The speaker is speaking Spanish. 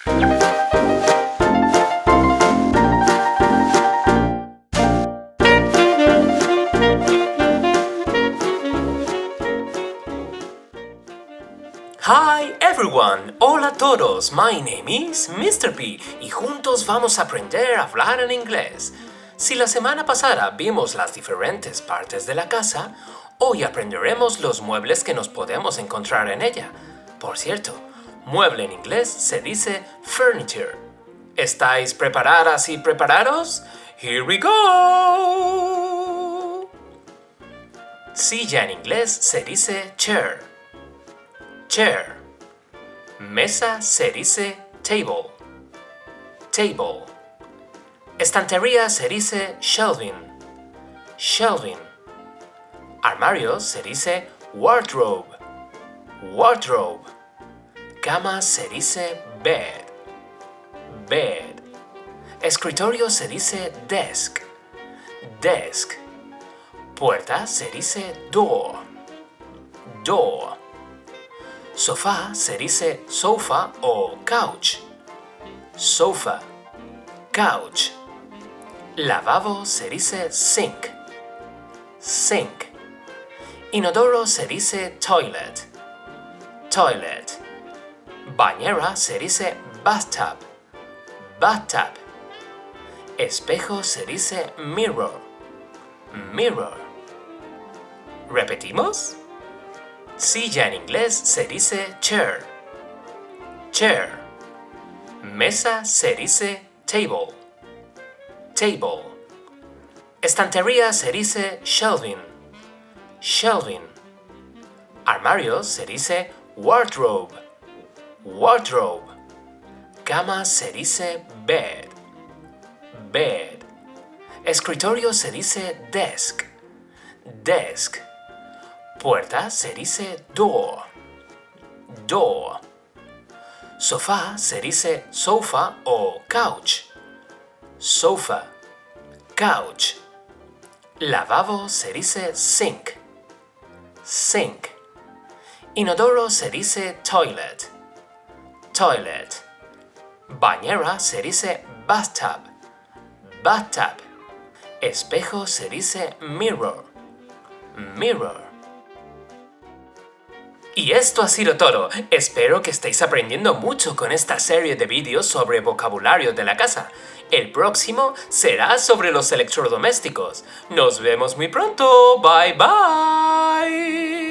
Hi everyone! Hola a todos! My name is Mr. P y juntos vamos a aprender a hablar en inglés. Si la semana pasada vimos las diferentes partes de la casa, hoy aprenderemos los muebles que nos podemos encontrar en ella. Por cierto, mueble en inglés se dice furniture. ¿Estáis preparadas y preparados? Here we go! Silla en inglés se dice chair. Chair. Mesa se dice table. Table. Estantería se dice shelving. Shelving. Armario se dice wardrobe. Wardrobe. Cama se dice bed. Bed. Escritorio se dice desk. Desk. Puerta se dice door. Door. Sofá se dice sofa o couch. Sofa. Couch. Lavabo se dice sink. Sink. Inodoro se dice toilet. Toilet. Bañera se dice bathtub. Bathtub. Espejo se dice mirror. Mirror. ¿Repetimos? Silla en inglés se dice chair. Chair. Mesa se dice table. Table. Estantería se dice shelving. Shelving. Armario se dice wardrobe. Wardrobe. Cama se dice bed. Bed. Escritorio se dice desk. Desk. Puerta se dice door. Door. Sofá se dice sofa o couch. Sofa. Couch. Lavabo se dice sink. Sink. Inodoro se dice toilet. Toilet. Bañera se dice bathtub. Bathtub. Espejo se dice mirror. Mirror. Y esto ha sido todo. Espero que estéis aprendiendo mucho con esta serie de vídeos sobre vocabulario de la casa. El próximo será sobre los electrodomésticos. Nos vemos muy pronto. Bye bye.